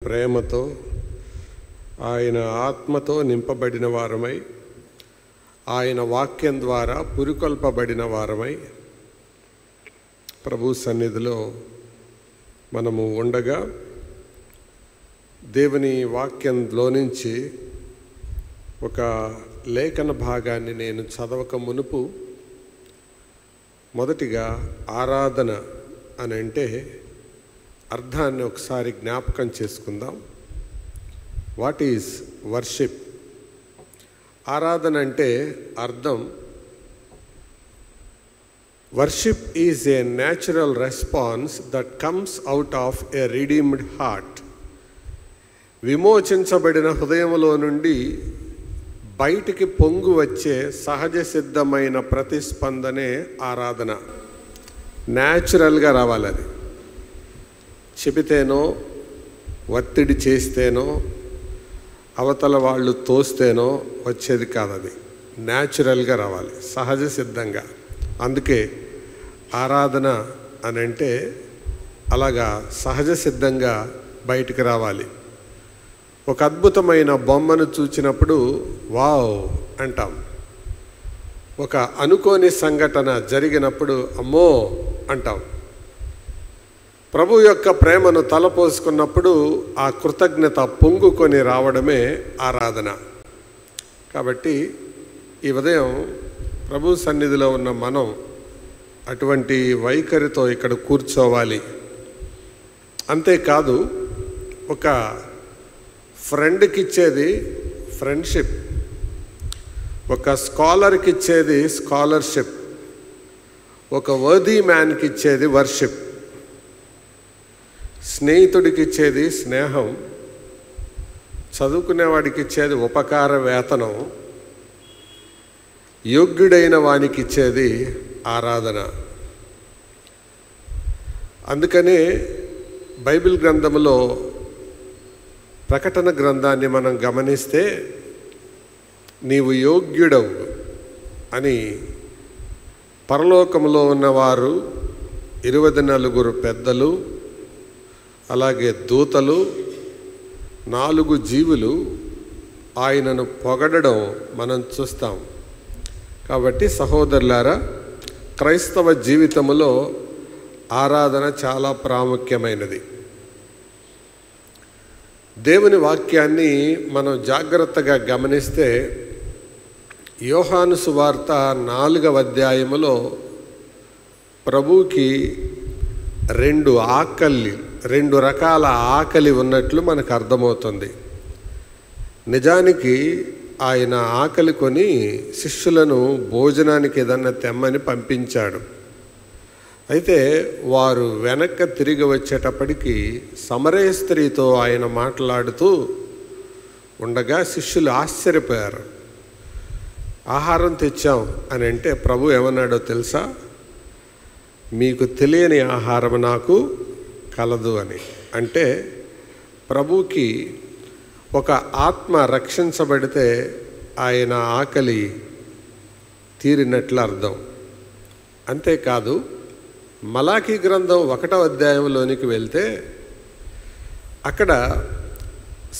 ప్రేమతో ఆయన ఆత్మతో నింపబడిన వారమై ఆయన వాక్యం ద్వారా పురికొల్పబడిన వారమై ప్రభు సన్నిధిలో మనము ఉండగా దేవుని వాక్యంలో నుంచి ఒక లేఖన భాగాన్ని నేను చదవక మునుపు మొదటిగా ఆరాధన అని అంటే అర్థాన్ని ఒకసారి జ్ఞాపకం చేసుకుందాం. What is worship? ఆరాధన అంటే అర్థం worship is a natural response that comes out of a redeemed heart. విమోచించబడిన హృదయంలో నుండి బయటికి పొంగు వచ్చే సహజ సిద్ధమైన ప్రతిస్పందనే ఆరాధన. న్యాచురల్గా రావాలి. అది చెబితేనో ఒత్తిడి చేస్తేనో అవతల వాళ్ళు తోస్తేనో వచ్చేది కాదు. అది న్యాచురల్గా రావాలి, సహజ సిద్ధంగా. అందుకే ఆరాధన అని అంటే అలాగా సహజ సిద్ధంగా బయటికి రావాలి. ఒక అద్భుతమైన బొమ్మను చూచినప్పుడు వావ్ అంటాం. ఒక అనుకోని సంఘటన జరిగినప్పుడు అమ్మో అంటాం. ప్రభు యొక్క ప్రేమను తలపోసుకున్నప్పుడు ఆ కృతజ్ఞత పొంగుకొని రావడమే ఆరాధన. కాబట్టి ఈ ఉదయం ప్రభు సన్నిధిలో ఉన్న మనం అటువంటి వైఖరితో ఇక్కడ కూర్చోవాలి. అంతేకాదు, ఒక ఫ్రెండ్కి ఇచ్చేది ఫ్రెండ్షిప్, ఒక స్కాలర్కి ఇచ్చేది స్కాలర్షిప్, ఒక వర్దీ మ్యాన్కి ఇచ్చేది వర్షిప్, స్నేహితుడికి ఇచ్చేది స్నేహం, చదువుకునేవాడికి ఇచ్చేది ఉపకార వేతనం, యోగ్యుడైన వానికి ఇచ్చేది ఆరాధన. అందుకనే బైబిల్ గ్రంథంలో ప్రకటన గ్రంథాన్ని మనం గమనిస్తే నీవు యోగ్యుడవు అని పరలోకంలో ఉన్నవారు 24 పెద్దలు, అలాగే దూతలు, 4 జీవులు ఆయనను పొగడడం మనం చూస్తాం. కాబట్టి సహోదరులారా, క్రైస్తవ జీవితంలో ఆరాధన చాలా ప్రాముఖ్యమైనది. దేవుని వాక్యాన్ని మనం జాగ్రత్తగా గమనిస్తే యోహాను సువార్త 4వ అధ్యాయములో ప్రభువుకి 2 రకాల ఆకలి ఉన్నట్లు మనకు అర్థమవుతుంది. నిజానికి ఆయన ఆకలి కొని శిష్యులను భోజనానికి ఏదన్నా తెమ్మని పంపించాడు. అయితే వారు వెనక్కి తిరిగి వచ్చేటప్పటికి సమరయ స్త్రీతో ఆయన మాట్లాడుతూ ఉండగా శిష్యులు ఆశ్చర్యపోయారు. ఆహారం తెచ్చాం అని అంటే ప్రభు ఏమన్నాడో తెలుసా? మీకు తెలియని ఆహారం నాకు కలదు అని. అంటే ప్రభుకి ఒక ఆత్మ రక్షించబడితే ఆయన ఆకలి తీరినట్లు అర్థం. అంతేకాదు, మలాకీ గ్రంథం 1వ అధ్యాయంలోనికి వెళ్తే అక్కడ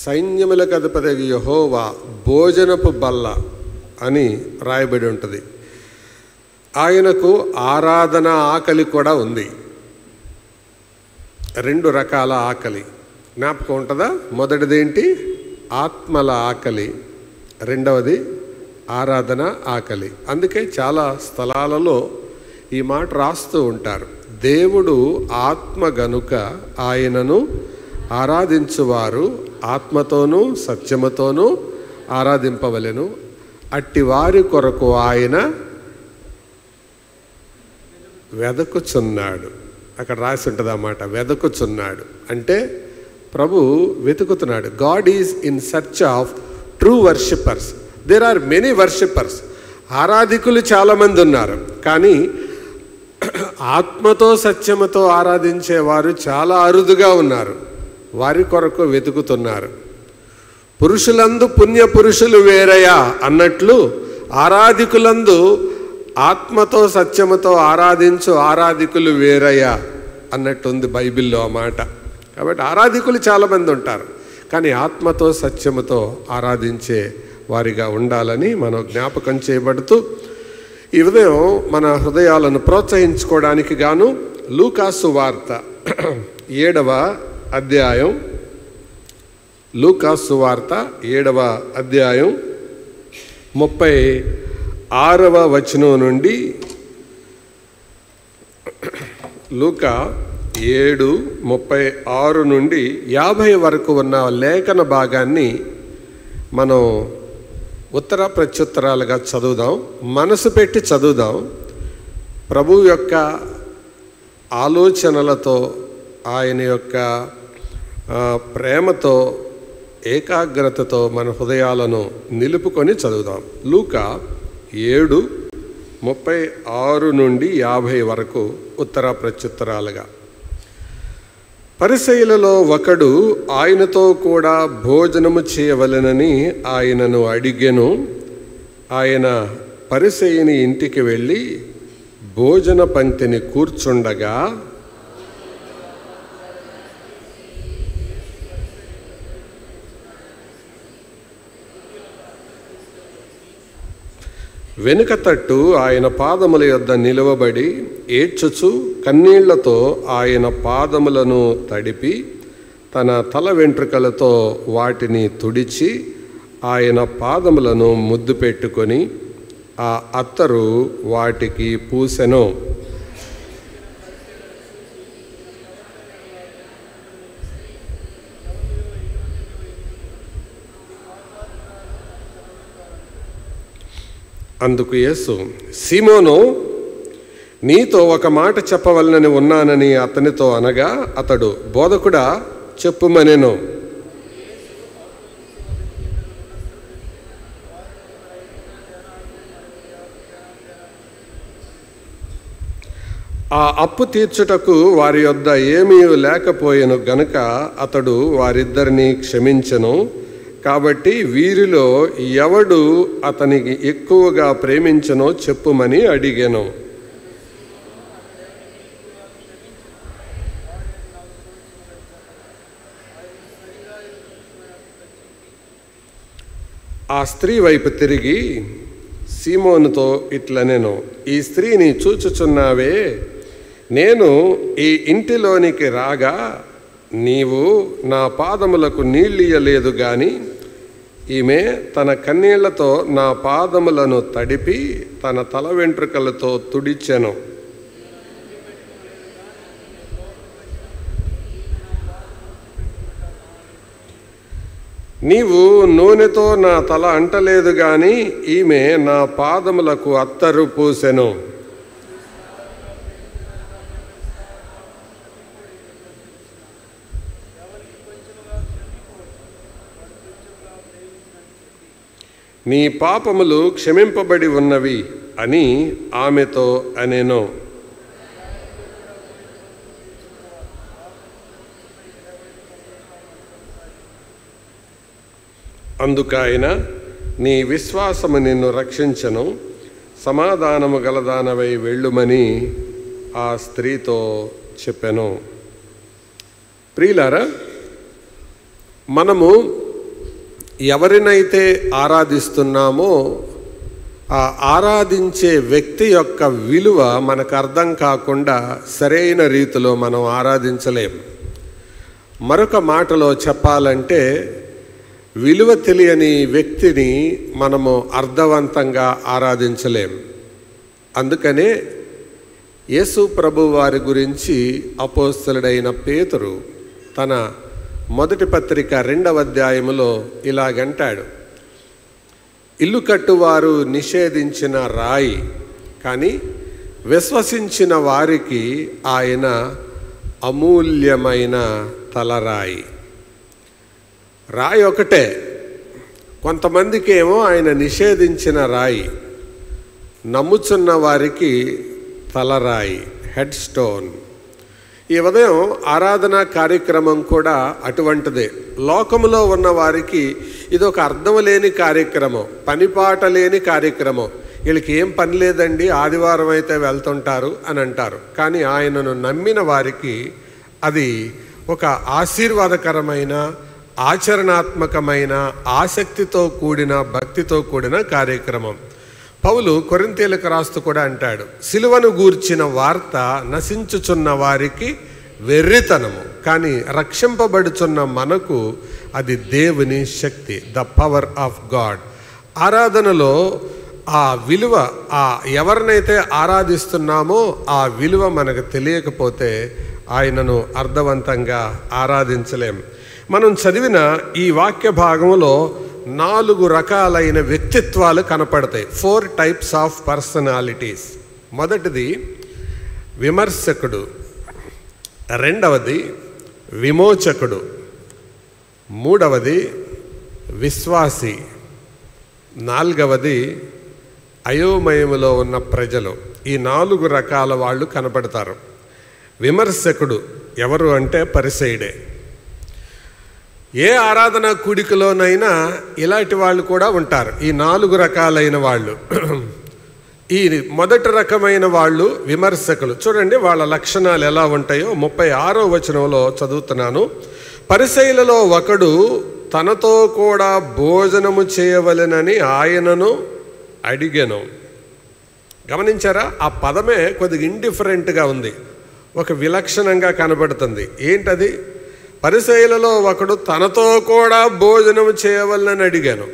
సైన్యములకు అధిపతి యెహోవా భోజనపు బల్ల అని రాయబడి ఉంటుంది. ఆయనకు ఆరాధన ఆకలి కూడా ఉంది. 2 రకాల ఆకలి జ్ఞాపకం ఉంటుందా? మొదటిదేంటి? ఆత్మల ఆకలి. రెండవది ఆరాధన ఆకలి. అందుకే చాలా స్థలాలలో ఈ మాట రాస్తూ ఉంటారు. దేవుడు ఆత్మ గనుక ఆయనను ఆరాధించువారు ఆత్మతోనూ సత్యముతోనూ ఆరాధింపవలెను. అట్టి వారి కొరకు ఆయన వెదకుచున్నాడు. అక్కడ రాసి ఉంటుంది అన్నమాట, వెదకుచున్నాడు అంటే ప్రభు వెతుకుతున్నాడు. God is in search of true worshippers. There are many worshippers. ఆరాధికులు చాలామంది ఉన్నారు, కానీ ఆత్మతో సత్యముతో ఆరాధించేవారు చాలా అరుదుగా ఉన్నారు. వారి కొరకు వెతుకుతున్నారు. పురుషులందు పుణ్య పురుషులు వేరయా అన్నట్లు ఆరాధికులందు ఆత్మతో సత్యముతో ఆరాధించు ఆరాధికులు వేరయ్యా అన్నట్టుంది బైబిల్లో ఆ మాట. కాబట్టి ఆరాధికులు చాలామంది ఉంటారు, కానీ ఆత్మతో సత్యముతో ఆరాధించే వారిగా ఉండాలని మనం జ్ఞాపకం చేయబడుతూ ఈ ఉదయం మన హృదయాలను ప్రోత్సహించుకోవడానికి గాను లూకాసు వార్త 7వ అధ్యాయం, లూకాసు వార్త 7వ అధ్యాయం 36వ వచనం నుండి లూకా 7:36 నుండి 50 వరకు ఉన్న లేఖన భాగాన్ని మనం ఉత్తర ప్రత్యుత్తరాలుగా చదువుదాం. మనసు పెట్టి చదువుదాం. ప్రభు యొక్క ఆలోచనలతో, ఆయన యొక్క ప్రేమతో, ఏకాగ్రతతో మన హృదయాలను నిలుపుకొని చదువుదాం. లూకా 7:36 నుండి 50 వరకు ఉత్తర ప్రత్యుత్తరాలుగా. పరిసయ్యులలో ఒకడు ఆయనతో కూడా భోజనము చేయవలెనని ఆయనను అడిగెను. ఆయన పరిసయ్యుని ఇంటికి వెళ్ళి భోజన పంక్తిని కూర్చుండగా వెనుక తట్టు ఆయన పాదముల యొద్ద నిలువబడి ఏడ్చుచు కన్నీళ్లతో ఆయన పాదములను తడిపి తన తల వెంట్రుకలతో వాటిని తుడిచి ఆయన పాదములను ముద్దు పెట్టుకొని ఆ అత్తరు వాటికి పూసెను. అందుకు యేసు, సీమోను, నీతో ఒక మాట చెప్పవలనని ఉన్నానని అతనితో అనగా అతడు, బోధకుడా, చెప్పుమనెను. ఆ అప్పు తీర్చుటకు వారి యొద్ద ఏమీ లేకపోయెను గనుక అతడు వారిద్దరిని క్షమించెను. కాబట్టి వీరిలో ఎవడు అతనికి ఎక్కువగా ప్రేమించెనో చెప్పుమని అడిగాను. ఆ స్త్రీ వైపు తిరిగి సీమోనుతో ఇట్లనెను, ఈ స్త్రీని చూచుచున్నావే, నేను ఈ ఇంటిలోనికి రాగా నీవు నా పాదములకు నీళ్ళియ్యలేదు గాని ఈమె తన కన్నీళ్లతో నా పాదములను తడిపి తన తల వెంట్రుకలతో తుడిచెను. నీవు నూనెతో నా తల అంటలేదు గాని ఈమె నా పాదములకు అత్తరు పూసెను. నీ పాపములు క్షమింపబడి ఉన్నవి అని ఆమెతో అనెను. అందుకైన నీ విశ్వాసము నిన్ను రక్షించెను, సమాధానము గలదానవై వెళ్ళుమని ఆ స్త్రీతో చెప్పెను. ప్రియులారా, మనము ఎవరినైతే ఆరాధిస్తున్నామో ఆ ఆరాధించే వ్యక్తి యొక్క విలువ మనకు అర్థం కాకుండా సరైన రీతిలో మనం ఆరాధించలేం. మరొక మాటలో చెప్పాలంటే విలువ తెలియని వ్యక్తిని మనము అర్థవంతంగా ఆరాధించలేం. అందుకనే యేసు ప్రభు వారి గురించి అపోస్తలుడైన పేతురు తన మొదటి పత్రిక 2వ అధ్యాయములో ఇలాగంటాడు, ఇల్లు కట్టువారు నిషేధించిన రాయి, కానీ విశ్వసించిన వారికి ఆయన అమూల్యమైన తలరాయి. రాయి ఒకటే, కొంతమందికి ఏమో ఆయన నిషేధించిన రాయి, నమ్ముచున్న వారికి తలరాయి, హెడ్ స్టోన్. ఈ ఉదయం ఆరాధనా కార్యక్రమం కూడా అటువంటిదే. లోకములో ఉన్న వారికి ఇది ఒక అర్థం లేని కార్యక్రమం, పనిపాట లేని కార్యక్రమం. వీళ్ళకి ఏం పని లేదండి, ఆదివారం అయితే వెళ్తుంటారు అని అంటారు. కానీ ఆయనను నమ్మిన వారికి అది ఒక ఆశీర్వాదకరమైన ఆచరణాత్మకమైన ఆసక్తితో కూడిన భక్తితో కూడిన కార్యక్రమం. పౌలు కొరింథీయులకు రాస్తూ కూడా అంటాడు, సిలువను గూర్చిన వార్త నశించుచున్న వారికి వెర్రితనము, కానీ రక్షింపబడుచున్న మనకు అది దేవుని శక్తి, ద పవర్ ఆఫ్ గాడ్. ఆరాధనలో ఆ విలువ, ఎవరినైతే ఆరాధిస్తున్నామో ఆ విలువ మనకు తెలియకపోతే ఆయనను అర్థవంతంగా ఆరాధించలేం. మనం చదివిన ఈ వాక్య భాగంలో 4 రకాలైన వ్యక్తిత్వాలు కనపడతాయి. 4 types ఆఫ్ పర్సనాలిటీస్. మొదటిది విమర్శకుడు, రెండవది విమోచకుడు, మూడవది విశ్వాసి, నాలుగవది అయోమయములో ఉన్న ప్రజలు. ఈ 4 రకాల వాళ్ళు కనపడతారు. విమర్శకుడు ఎవరు అంటే పరిసయ్యుడే. ఏ ఆరాధన కూడికలోనైనా ఇలాంటి వాళ్ళు కూడా ఉంటారు, ఈ 4 రకాలైన వాళ్ళు. ఈ మొదటి రకమైన వాళ్ళు విమర్శకులు. చూడండి వాళ్ళ లక్షణాలు ఎలా ఉంటాయో. 36వ వచనంలో చదువుతున్నాను. పరిసయ్యులలో ఒకడు తనతో కూడా భోజనము చేయవలెనని ఆయనను అడిగెను. గమనించారా? ఆ పదమే కొద్దిగా ఇండిఫరెంట్గా ఉంది, ఒక విలక్షణంగా కనబడుతుంది. ఏంటది? పరిసయ్యులలో ఒకడు తనతో కూడా భోజనం చేయవలనని అడిగాను.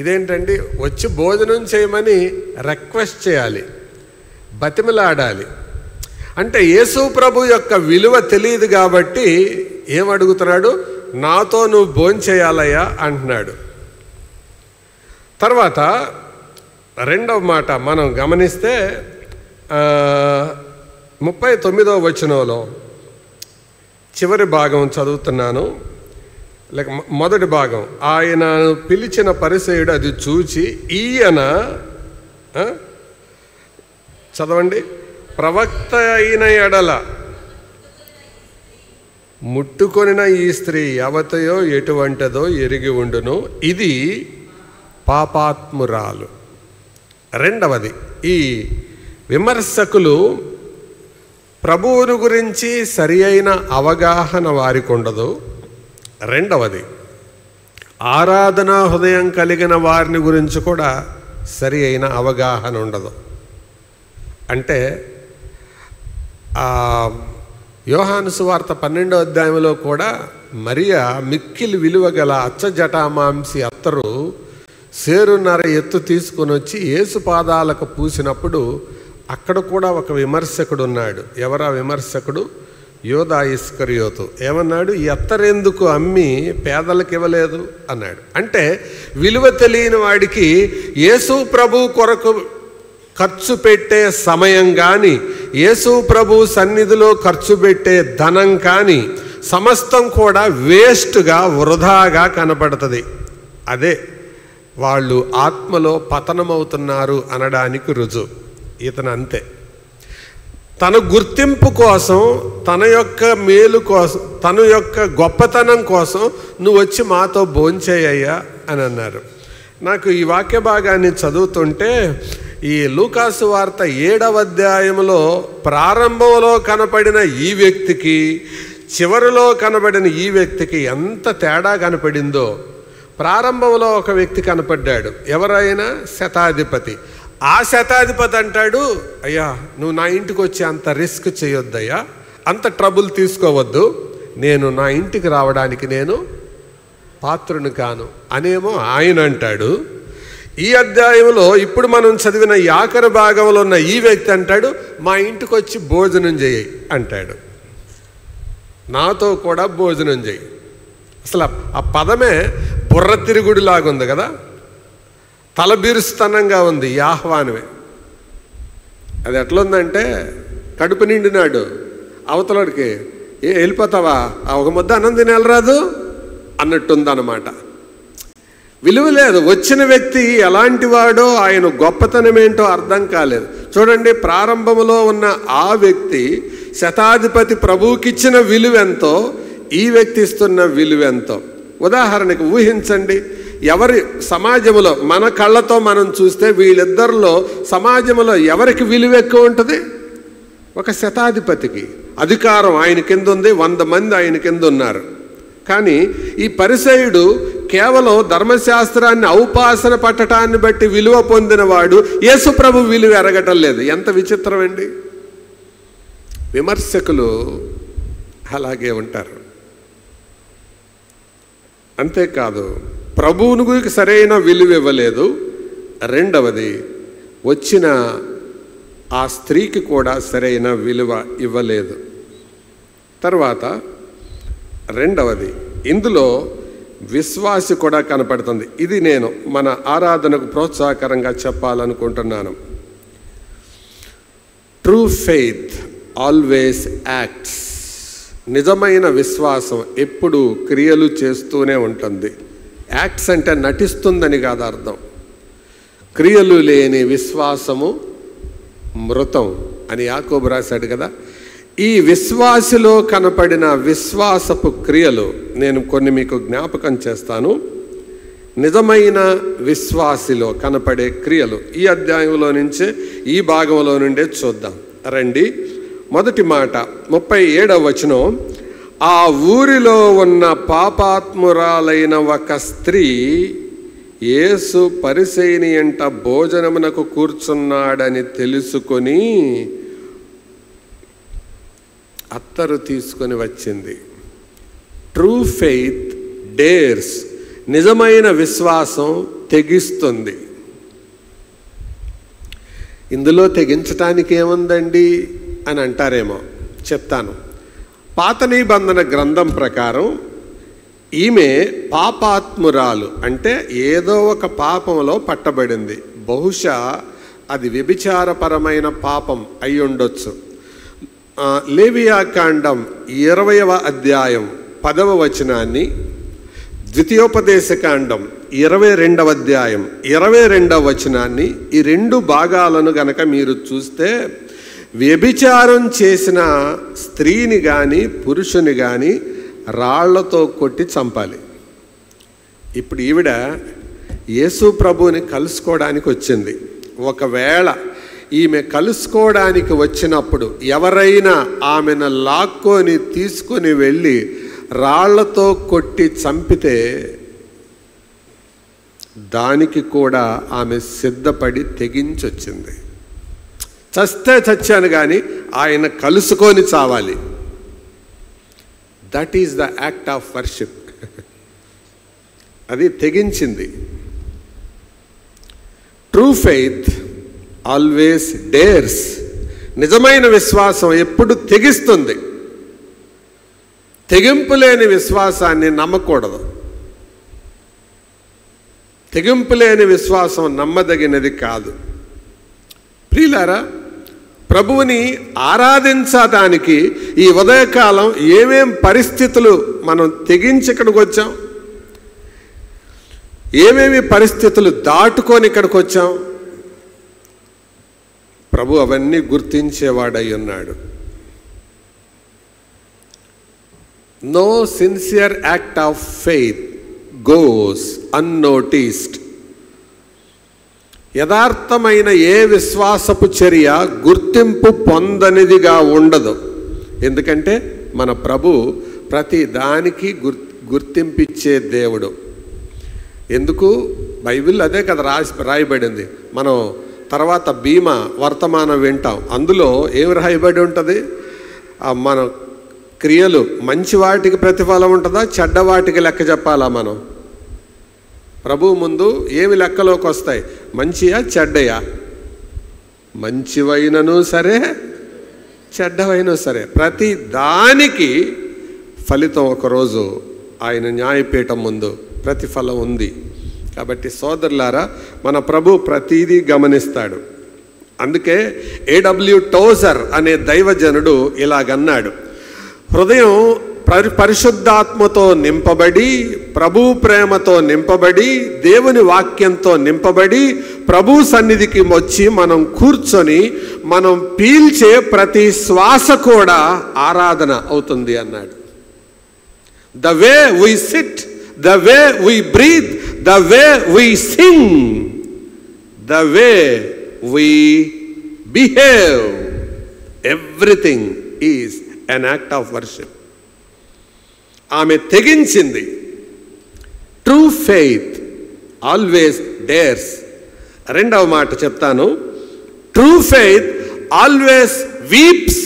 ఇదేంటండి? వచ్చి భోజనం చేయమని రిక్వెస్ట్ చేయాలి, బతిమలాడాలి. అంటే యేసు ప్రభు యొక్క విలువ తెలియదు కాబట్టి ఏమడుగుతున్నాడు? నాతో నువ్వు భోంచేయాలయ్యా అంటున్నాడు. తర్వాత రెండవ మాట మనం గమనిస్తే 39వ వచనంలో చివరి భాగం చదువుతున్నాను, లేక మొదటి భాగం. ఆయన పిలిచిన పరిసయ్యుడు అది చూచి ఈయన, చదవండి, ప్రవక్త అయిన ఎడల ముట్టుకొనిన ఈ స్త్రీ ఎవతయో ఎటువంటిదో ఎరిగి ఉండును, ఇది పాపాత్మురాలు. రెండవది, ఈ విమర్శకులు ప్రభువుని గురించి సరి అయిన అవగాహన వారికి ఉండదు. రెండవది, ఆరాధనా హృదయం కలిగిన వారిని గురించి కూడా సరి అయిన అవగాహన ఉండదు. అంటే యోహాను సువార్త 12వ అధ్యాయంలో కూడా మరియా మిక్కిలి విలువ గల అచ్చజటామాంసి అత్తరు సేరున్నర ఎత్తు తీసుకొని వచ్చి యేసు పాదాలకు పూసినప్పుడు అక్కడ కూడా ఒక విమర్శకుడు ఉన్నాడు. ఎవరా విమర్శకుడు? యోధా ఇస్కరియోతు. ఏమన్నాడు? ఈ అత్తరెందుకు అమ్మి పేదలకు ఇవ్వలేదు అన్నాడు. అంటే విలువ తెలియని వాడికి యేసు ప్రభు కొరకు ఖర్చు పెట్టే సమయం కానీ, యేసు ప్రభు సన్నిధిలో ఖర్చు పెట్టే ధనం కానీ సమస్తం కూడా వేస్ట్గా, వృధాగా కనపడుతుంది. అదే వాళ్ళు ఆత్మలో పతనమవుతున్నారు అనడానికి రుజువు. ఇతను అంతే. తన గుర్తింపు కోసం, తన యొక్క మేలు కోసం, తన యొక్క గొప్పతనం కోసం నువ్వు వచ్చి మాతో భోంచేయ్యా అని అన్నారు. నాకు ఈ వాక్య భాగాన్ని చదువుతుంటే ఈ లూకాసు వార్త 7వ అధ్యాయంలో ప్రారంభంలో కనపడిన ఈ వ్యక్తికి, చివరిలో కనబడిన ఈ వ్యక్తికి ఎంత తేడా కనపడిందో. ప్రారంభంలో ఒక వ్యక్తి కనపడ్డాడు, ఎవరైనా శతాధిపతి. ఆ శతాధిపతి అంటాడు, అయ్యా నువ్వు నా ఇంటికి వచ్చి అంత రిస్క్ చేయొద్దయ్యా, అంత ట్రబుల్ తీసుకోవద్దు, నేను నా ఇంటికి రావడానికి నేను పాత్రుని కాను అనేమో ఆయన అంటాడు. ఈ అధ్యాయంలో ఇప్పుడు మనం చదివిన ఈ ఆఖరి భాగంలో ఉన్న ఈ వ్యక్తి అంటాడు, మా ఇంటికి వచ్చి భోజనం చేయి అంటాడు, నాతో కూడా భోజనం చేయి. అసలు ఆ పదమే బుర్ర తిరుగుడులాగా ఉంది కదా, తలబిరుస్తనంగా ఉంది ఈ ఆహ్వానమే. అది ఎట్లుందంటే కడుపు నిండినాడు, అవతలడికి వెళ్ళిపోతావా, ఒక ముద్ద అన్నం తిని వెళ్ళరాదు అన్నట్టుందన్నమాట. విలువ లేదు. వచ్చిన వ్యక్తి ఎలాంటి వాడో, ఆయన గొప్పతనం ఏంటో అర్థం కాలేదు. చూడండి, ప్రారంభంలో ఉన్న ఆ వ్యక్తి శతాధిపతి ప్రభువుకిచ్చిన విలువ ఎంతో, ఈ వ్యక్తి ఇస్తున్న విలువ ఎంతో. ఉదాహరణకు ఊహించండి, ఎవరి సమాజంలో మన కళ్ళతో మనం చూస్తే వీళ్ళిద్దరిలో సమాజంలో ఎవరికి విలువ ఎక్కువ ఉంటుంది? ఒక శతాధిపతికి. అధికారం ఆయన కింద ఉంది, 100 మంది ఆయన కింద ఉన్నారు. కానీ ఈ పరిసయ్యుడు కేవలం ధర్మశాస్త్రాన్ని ఔపాసన పట్టటాన్ని బట్టి విలువ పొందినవాడు యేసుప్రభు విలువ ఎరగటం లేదు. ఎంత విచిత్రం అండి. విమర్శకులు అలాగే ఉంటారు. అంతేకాదు, ప్రభువునికి సరైన విలువ ఇవ్వలేదు. రెండవది, వచ్చిన ఆ స్త్రీకి కూడా సరైన విలువ ఇవ్వలేదు. తర్వాత రెండవది, ఇందులో విశ్వాసి కూడా కనపడుతుంది. ఇది నేను మన ఆరాధనకు ప్రోత్సాహకరంగా చెప్పాలనుకుంటున్నాను. True faith always acts. నిజమైన విశ్వాసం ఎప్పుడు క్రియలు చేస్తూనే ఉంటుంది. యాక్ట్స్ అంటే నటిస్తుందని కాదు అర్థం. క్రియలు లేని విశ్వాసము మృతం అని యాకోబు రాశాడు కదా. ఈ విశ్వాసిలో కనపడిన విశ్వాసపు క్రియలు నేను కొన్ని మీకు జ్ఞాపకం చేస్తాను. నిజమైన విశ్వాసిలో కనపడే క్రియలు ఈ అధ్యాయంలో నుంచే, ఈ భాగంలో నుండే చూద్దాం రండి. మొదటి మాట 37వ వచనం. ఆ ఊరిలో ఉన్న పాపాత్మురాలైన ఒక స్త్రీ యేసు పరిసయ్యుని ఎంట భోజనమునకు కూర్చున్నాడని తెలుసుకొని అత్తరు తీసుకొని వచ్చింది. True faith dares. నిజమైన విశ్వాసం తెగిస్తుంది. ఇందులో తెగించటానికి ఏముందండి అని అంటారేమో, చెప్తాను. పాత నిబంధన గ్రంథం ప్రకారం ఈమె పాపాత్మురాలు, అంటే ఏదో ఒక పాపంలో పట్టబడింది. బహుశా అది వ్యభిచారపరమైన పాపం అయి ఉండొచ్చు. లేవియాకాండం 20వ అధ్యాయం 10వ వచనాన్ని, ద్వితీయోపదేశకాండం 22వ అధ్యాయం 22వ వచనాన్ని, ఈ రెండు భాగాలను గనక మీరు చూస్తే వ్యభిచారం చేసిన స్త్రీని కానీ పురుషుని కానీ రాళ్లతో కొట్టి చంపాలి. ఇప్పుడు ఈవిడ యేసు ప్రభువుని కలుసుకోవడానికి వచ్చింది. ఒకవేళ ఈమె కలుసుకోవడానికి వచ్చినప్పుడు ఎవరైనా ఆమెను లాక్కొని తీసుకొని వెళ్ళి రాళ్లతో కొట్టి చంపితే దానికి కూడా ఆమె సిద్ధపడి తెగించొచ్చింది. చస్తే చచ్చాను కానీ ఆయన కలుసుకొని చావాలి. That is the act of worship. అది తెగించింది. True faith always dares. నిజమైన విశ్వాసం ఎప్పుడు తెగిస్తుంది. తెగింపు లేని విశ్వాసాన్ని నమ్మకూడదు. తెగింపు లేని విశ్వాసం నమ్మదగినది కాదు. ప్రియులారా, ప్రభువుని ఆరాధించడానికి ఈ ఉదయకాలం ఏమేం పరిస్థితులు మనం తెగించి ఇక్కడికి వచ్చాం, ఏమేమి పరిస్థితులు దాటుకొని ఇక్కడికి వచ్చాం, ప్రభు అవన్నీ గుర్తించేవాడై ఉన్నాడు. No sincere act of faith goes unnoticed. యథార్థమైన ఏ విశ్వాసపు చర్య గుర్తింపు పొందనిదిగా ఉండదు. ఎందుకంటే మన ప్రభు ప్రతి దానికి గుర్తింపిచ్చే దేవుడు. ఎందుకు? బైబిల్ అదే కదా రాయబడింది. మనం తర్వాత భీమా వర్తమానం వింటాం. అందులో ఏమి రాయబడి ఉంటుంది? మన క్రియలు మంచి వాటికి ప్రతిఫలం ఉంటుందా, చెడ్డ వాటికి లెక్క చెప్పాలా? మనం ప్రభు ముందు ఏమి లెక్కలోకి వస్తాయి? మంచియా చెడ్డయా? మంచివైనను సరే చెడ్డవైనా సరే ప్రతి దానికి ఫలితం ఒకరోజు ఆయన న్యాయపీఠం ముందు ప్రతిఫలం ఉంది. కాబట్టి సోదరులారా, మన ప్రభు ప్రతిదీ గమనిస్తాడు. అందుకే A.W. టోజర్ అనే దైవజనుడు ఇలాగన్నాడు: హృదయం పరిశుద్ధాత్మతో నింపబడి, ప్రభు ప్రేమతో నింపబడి, దేవుని వాక్యంతో నింపబడి, ప్రభు సన్నిధికి వచ్చి మనం కూర్చొని మనం పీల్చే ప్రతి శ్వాస కూడా ఆరాధన అవుతుంది అన్నాడు. The way we sit, the way we breathe, the way we sing, the way we behave, everything is an act of worship. ఆమె తెగించింది. True faith always dares. రెండవ మాట చెప్తాను. True faith always weeps.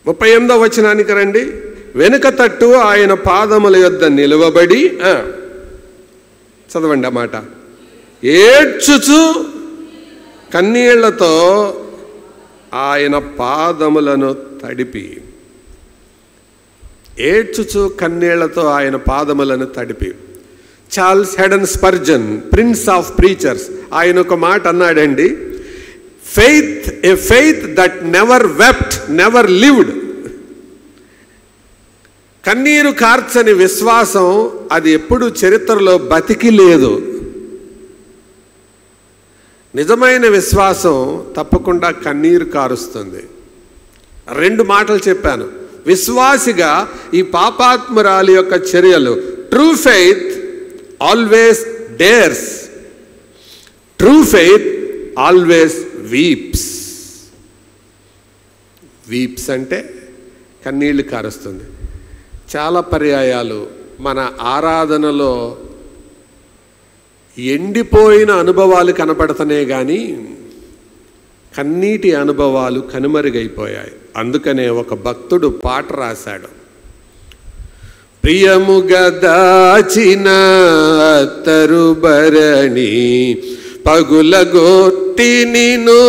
38వ వచనానికి రండి. వెనుక తట్టు ఆయన పాదముల యొద్ద నిలువబడి, చదవండి ఆ మాట, ఏడ్చుచు కన్నీళ్లతో ఆయన పాదములను తడిపి, ఏడ్చుచు కన్నీళ్లతో ఆయన పాదములను తడిపి. Charles hidden Spurgeon, prince of preachers, ఆయన ఒక మాట అన్నాడండి, ఏ faith that never wept never lived. కన్నీరు కార్చని విశ్వాసం అది ఎప్పుడు చరిత్రలో బతికి లేదు. నిజమైన విశ్వాసం తప్పకుండా కన్నీరు కారుస్తుంది. 2 మాటలు చెప్పాను. విశ్వాసిగా ఈ పాపాత్మురాలి యొక్క చర్యలు, true faith always dares, true faith always weeps. Weeps అంటే కన్నీళ్లు కారుస్తుంది. చాలా పర్యాయాలు మన ఆరాధనలో ఎండిపోయిన అనుభవాలు కనపడుతున్నాయి కానీ కన్నీటి అనుభవాలు కనుమరుగైపోయాయి. అందుకనే ఒక భక్తుడు పాట రాశాడు. ప్రియముగా దాచిన తరుబరణి పగులగొట్టి నిన్ను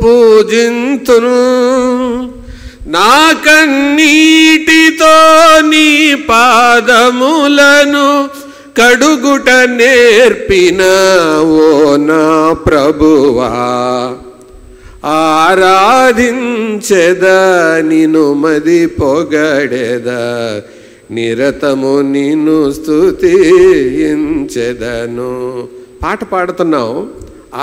పూజింతును, నా కన్నీటితో నీ పాదములను కడుగుట నేర్పిన ఓ నా ప్రభువా, ఆరాధించెదా నిన్ను మది పొగడెదా, నిరతము నిన్ను స్తుతించెదను. పాట పాడుతున్నాం,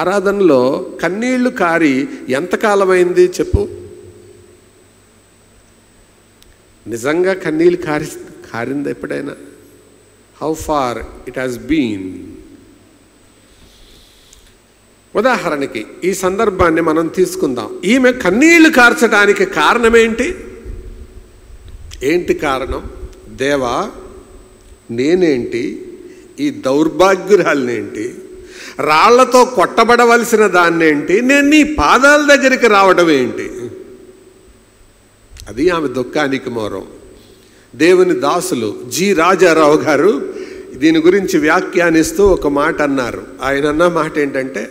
ఆరాధనలో కన్నీళ్లు కారి ఎంతకాలమైంది చెప్పు? నిజంగా కన్నీళ్ళు కారింది ఎప్పుడైనా? How far it has been. ఉదాహరణకి ఈ సందర్భాన్ని మనం తీసుకుందాం. ఈమె కన్నీళ్లు కార్చడానికి కారణం ఏంటి? కారణం? దేవా, నేనేంటి, ఈ దౌర్భాగ్యురాలనేంటి, రాళ్లతో కొట్టబడవలసిన దాన్నేంటి, నేను నీ పాదాల దగ్గరికి రావడం ఏంటి? అది ఆమె దుఃఖానికి మూలం. దేవుని దాసులు జి రాజారావు గారు దీని గురించి వ్యాఖ్యానిస్తూ ఒక మాట అన్నారు. ఆయన అన్న మాట ఏంటంటే,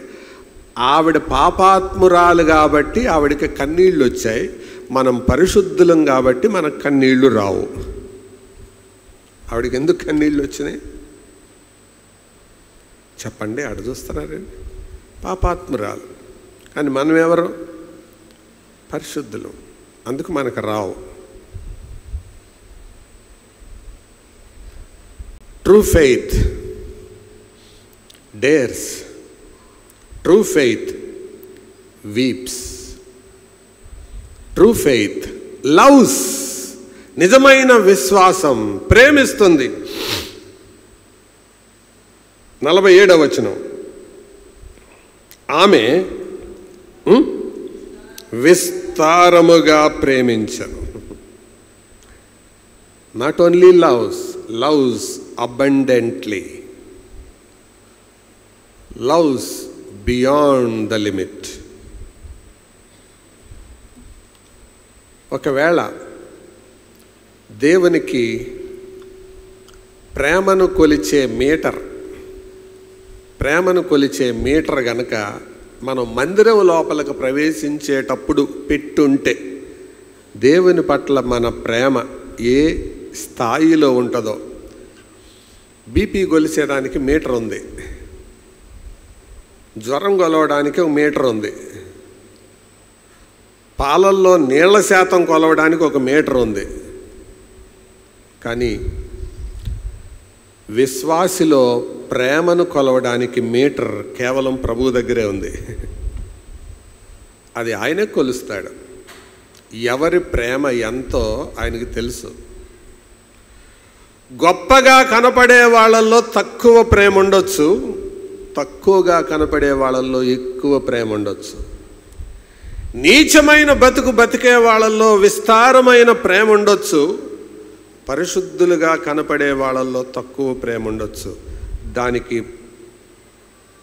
ఆవిడ పాపాత్మురాలు కాబట్టి ఆవిడకి కన్నీళ్ళు వచ్చాయి, మనం పరిశుద్ధులం కాబట్టి మనకు కన్నీళ్లు రావు. ఆవిడకి ఎందుకు కన్నీళ్ళు వచ్చినాయి చెప్పండి? ఆడ చూస్తున్నారండి, పాపాత్మురాలు. కానీ మనం ఎవరు? పరిశుద్ధులు, అందుకు మనకు రావు. True faith dares, true faith weeps, true faith loves. నిజమైన విశ్వాసం ప్రేమిస్తుంది. 47వ వచనం, ఆమె విస్తారముగా ప్రేమించను. Not only loves abundantly, loves beyond the limit. ఒకవేళ దేవునికి ప్రేమను కొలిచే మీటర్ గనక మనం మందిరం లోపలికి ప్రవేశించేటప్పుడు పెట్టుంటే, దేవుని పట్ల మన ప్రేమ ఏ స్థాయిలో ఉంటుందో, బీపీ కొలిచేదానికి మీటర్ ఉంది, జ్వరం కొలవడానికి ఒక మీటర్ ఉంది, పాలల్లో నీళ్ల శాతం కొలవడానికి ఒక మీటర్ ఉంది. కానీ విశ్వాసిలో ప్రేమను కొలవడానికి మీటర్ కేవలం ప్రభువు దగ్గరే ఉంది. అది ఆయనే కొలుస్తాడు. ఎవరి ప్రేమ ఎంతో ఆయనకి తెలుసు. గొప్పగా కనపడే వాళ్ళల్లో తక్కువ ప్రేమ ఉండొచ్చు, తక్కువగా కనపడే వాళ్ళల్లో ఎక్కువ ప్రేమ ఉండొచ్చు. నీచమైన బతికే వాళ్ళల్లో విస్తారమైన ప్రేమ ఉండొచ్చు, పరిశుద్ధులుగా కనపడే వాళ్ళల్లో తక్కువ ప్రేమ ఉండొచ్చు. దానికి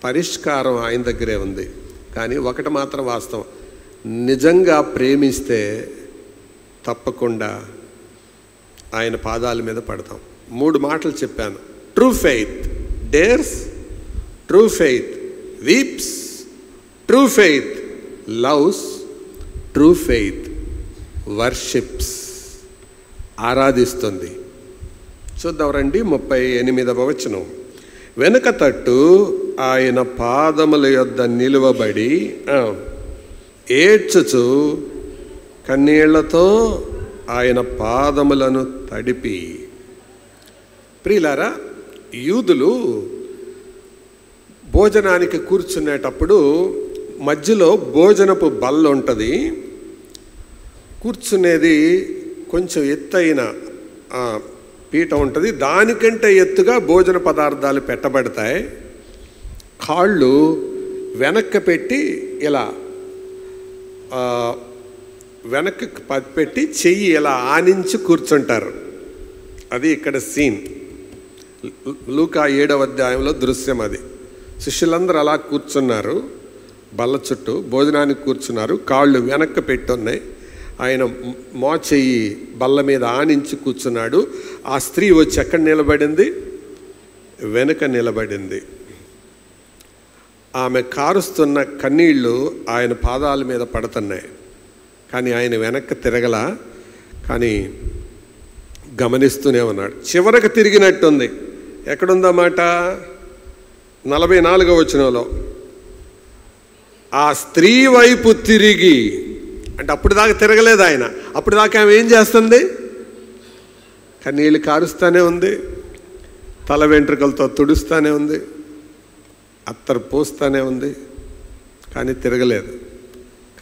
పరిష్కారం ఆయన దగ్గరే ఉంది. కానీ ఒకటి మాత్రం వాస్తవం, నిజంగా ప్రేమిస్తే తప్పకుండా ఆయన పాదాల మీద పడతాం. 3 మాటలు చెప్పాను. True faith dares, true faith weeps, true faith loves, true faith worships, ఆరాధిస్తుంది. చూద్దాం రండి. 38వ వచనం. వెనుక తట్టు ఆయన పాదముల యొద్ద నిలువబడి ఏడ్చుచు కన్నీళ్లతో ఆయన పాదములను తడిపి. ప్రియులారా, యూదులు భోజనానికి కూర్చునేటప్పుడు మధ్యలో భోజనపు బల్ల ఉంటుంది. కూర్చునేది కొంచెం ఎత్తైన పీట ఉంటుంది. దానికంటే ఎత్తుగా భోజన పదార్థాలు పెట్టబడతాయి. కాళ్ళు వెనక్కి పెట్టి ఇలా వెనక్కి పెట్టి చెయ్యి ఇలా ఆనించి కూర్చుంటారు. అది ఇక్కడ సీన్. లూకా 7వ అధ్యాయంలో దృశ్యం అది. శిష్యులందరూ అలా కూర్చున్నారు, బల్ల చుట్టూ భోజనానికి కూర్చున్నారు. కాళ్ళు వెనక్కి పెట్టున్నాయి. ఆయన చెయ్యి బల్ల మీద ఆనించి కూర్చున్నాడు. ఆ స్త్రీ వచ్చి ఎక్కడ నిలబడింది? వెనుక నిలబడింది. ఆమె కారుస్తున్న కన్నీళ్ళు ఆయన పాదాల మీద పడుతున్నాయి. కానీ ఆయన వెనక్కి తిరగలా, కానీ గమనిస్తూనే ఉన్నాడు. చివరకు తిరిగినట్టుంది. ఎక్కడుందన్నమాట? 44వ వచనంలో ఆ స్త్రీ వైపు తిరిగి, అంటే అప్పుడు దాకా తిరగలేదు ఆయన. అప్పుడు దాకా ఆమె ఏం చేస్తుంది? కన్నీళ్ళు కారుస్తూనే ఉంది, తల వెంట్రుకలతో తుడుస్తూనే ఉంది, అత్తరు పోస్తూనే ఉంది, కానీ తిరగలేదు.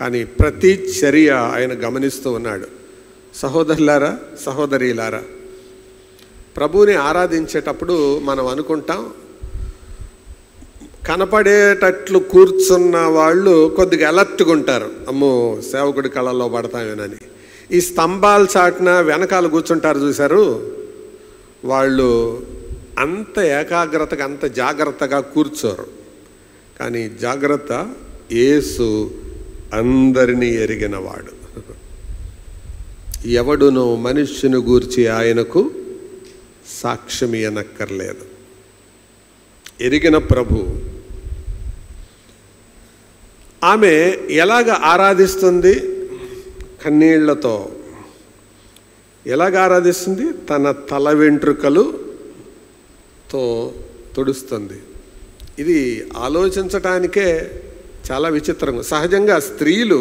కానీ ప్రతి చర్య ఆయన గమనిస్తూ ఉన్నాడు. సహోదరులారా, సహోదరీలారా, ప్రభువుని ఆరాధించేటప్పుడు మనం అనుకుంటాం కనపడేటట్లు కూర్చున్న వాళ్ళు కొద్దిగా అలర్ట్గా ఉంటారు. అమ్మో, సేవకుడి కళల్లో పడతామేనని. ఈ స్తంభాల చాటున వెనకాల కూర్చుంటారు చూశారు, వాళ్ళు అంత ఏకాగ్రతగా అంత జాగ్రత్తగా కూర్చోరు. కానీ జాగ్రత్త, యేసు అందరినీ ఎరిగినవాడు. ఎవడును మనుష్యుని గూర్చి ఆయనకు సాక్ష్యం ఇయ్యనక్కర్లేదు. ఎరిగిన ప్రభు. ఆమె ఎలాగ ఆరాధిస్తుంది? కన్నీళ్లతో. ఎలాగ ఆరాధిస్తుంది? తన తల వెంట్రుకలుతో తుడుస్తుంది. ఇది ఆలోచించటానికే చాలా విచిత్రంగా. సహజంగా స్త్రీలు